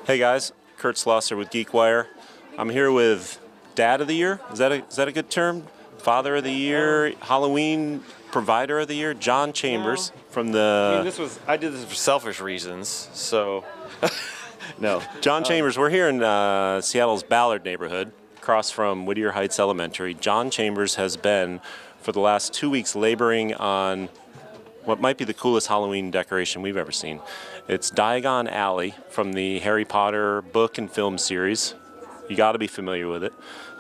Hey guys, Kurt Slosser with GeekWire. I'm here with Dad of the Year. Is that a good term? Father of the Year, Halloween Provider of the Year, Jon Chambers from the. I did this for selfish reasons, so no. Jon Chambers. We're here in Seattle's Ballard neighborhood, across from Whittier Heights Elementary. Jon Chambers has been for the last 2 weeks laboring on what might be the coolest Halloween decoration we've ever seen. It's Diagon Alley from the Harry Potter book and film series. You got to be familiar with it.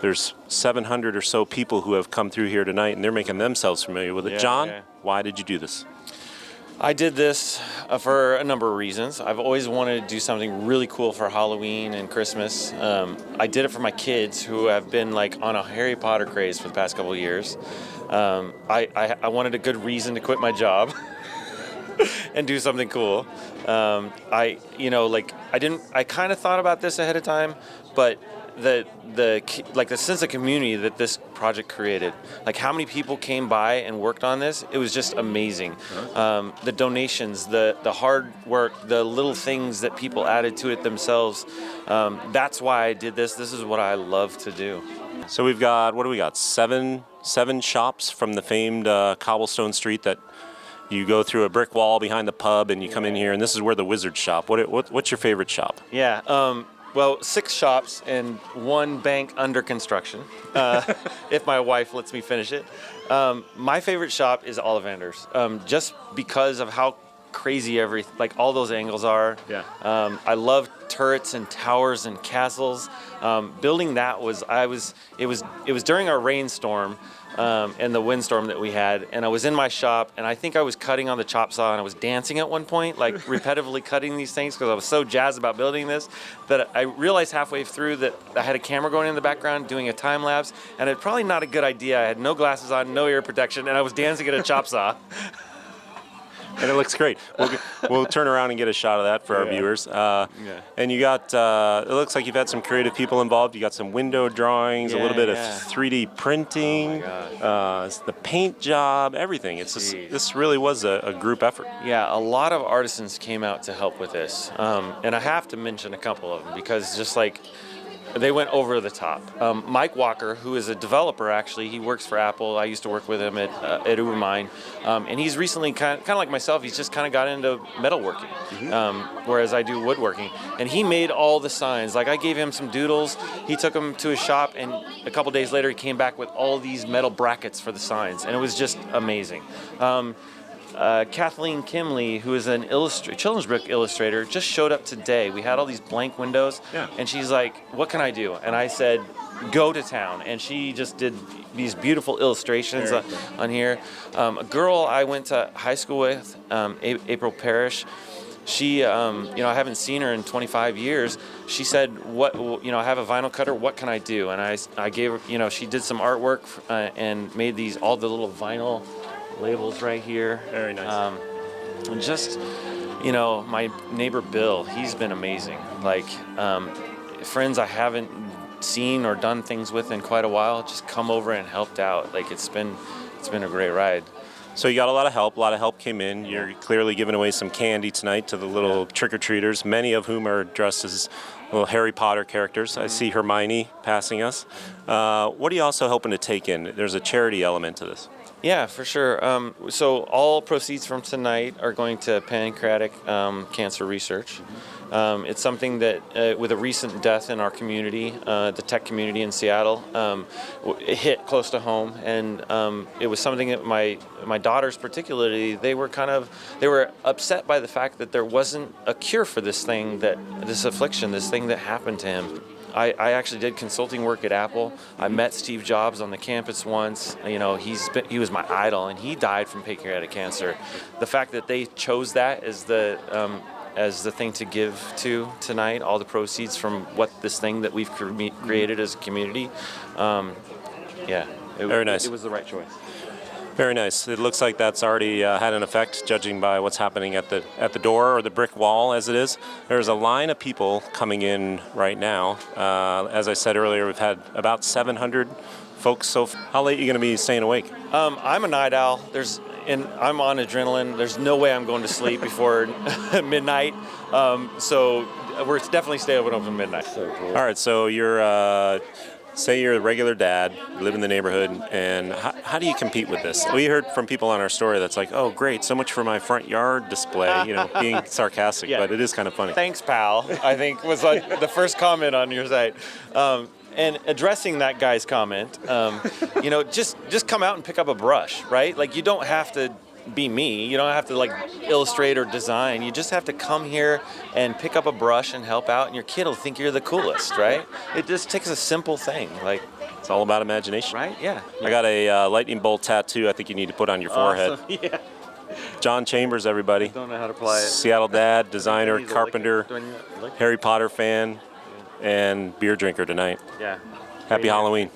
There's 700 or so people who have come through here tonight, and they're making themselves familiar with it. Jon, why did you do this? I did this for a number of reasons. I've always wanted to do something really cool for Halloween and Christmas. I did it for my kids who have been like on a Harry Potter craze for the past couple of years. I wanted a good reason to quit my job and do something cool. I kind of thought about this ahead of time, but the sense of community that this project created, like how many people came by and worked on this, it was just amazing. The donations, the hard work, the little things that people added to it themselves. That's why I did this. This is what I love to do. So we've got, what do we got? Seven shops from the famed cobblestone street that you go through a brick wall behind the pub and you come in here, and this is where the wizards shop. What's your favorite shop? Yeah. Well, 6 shops and 1 bank under construction, if my wife lets me finish it. My favorite shop is Ollivander's, just because of how crazy all those angles are. Yeah. I love turrets and towers and castles. Building that it was during our rainstorm. And the windstorm that we had, and I was in my shop, and I think I was cutting on the chop saw, and I was dancing at one point, like repetitively cutting these things because I was so jazzed about building this that I realized halfway through that I had a camera going in the background doing a time lapse, and it's probably not a good idea. I had no glasses on, no ear protection, and I was dancing at a chop saw. And it looks great. We'll turn around and get a shot of that for our viewers. And you got, it looks like you've had some creative people involved. You got some window drawings, a little bit of 3D printing, the paint job, everything. This really was a group effort. Yeah, a lot of artisans came out to help with this. And I have to mention a couple of them because just like, they went over the top. Mike Walker, who is a developer, actually, he works for Apple. I used to work with him at Ubermine. And he's recently, kind of like myself, he's just kind of got into metalworking, whereas I do woodworking. And he made all the signs. Like, I gave him some doodles. He took them to his shop, and a couple days later, he came back with all these metal brackets for the signs. And it was just amazing. Kathleen Kimley, who is an children's book illustrator, just showed up today. We had all these blank windows, and she's like, what can I do? And I said, go to town. And she just did these beautiful illustrations on here. A girl I went to high school with, April Parrish, she, I haven't seen her in 25 years. She said, I have a vinyl cutter, what can I do? And I gave her, she did some artwork and made all the little vinyl labels right here. Very nice. And just, my neighbor Bill, he's been amazing. Like, friends I haven't seen or done things with in quite a while just come over and helped out. Like, it's been a great ride. So you got a lot of help came in. You're clearly giving away some candy tonight to the little trick-or-treaters, many of whom are dressed as little Harry Potter characters. I see Hermione passing us. What are you also hoping to take in? There's a charity element to this. Yeah, for sure. So all proceeds from tonight are going to pancreatic cancer research. It's something that, with a recent death in our community, the tech community in Seattle, it hit close to home, and it was something that my daughters particularly, they were upset by the fact that there wasn't a cure for this affliction, this thing that happened to him. I actually did consulting work at Apple. I met Steve Jobs on the campus once. He was my idol, and he died from pancreatic cancer. The fact that they chose that as the thing to give to tonight, all the proceeds from this thing that we've created as a community, very nice. It was the right choice. Very nice. It looks like that's already had an effect, judging by what's happening at the door, or the brick wall as it is. There's a line of people coming in right now. As I said earlier, we've had about 700 folks. So how late are you going to be staying awake? I'm a night owl. and I'm on adrenaline. There's no way I'm going to sleep before midnight. So we're definitely staying open until midnight. So cool. All right, so you're, say you're a regular dad, you live in the neighborhood, and how do you compete with this? We heard from people on our story that's like, oh, great, so much for my front yard display, being sarcastic, but it is kind of funny. Thanks, pal, I think was like the first comment on your site. And addressing that guy's comment, just come out and pick up a brush, right? Like, you don't have to be me. You don't have to like illustrate or design. You just have to come here and pick up a brush and help out, and your kid will think you're the coolest, right? It just takes a simple thing, like, it's all about imagination. right? Yeah. I got a lightning bolt tattoo I think you need to put on your forehead. Awesome. Yeah. Jon Chambers, everybody. Don't know how to apply it. Seattle dad, designer, Do I need to carpenter, lick it? Harry Potter fan, and beer drinker tonight. Yeah. Happy Halloween.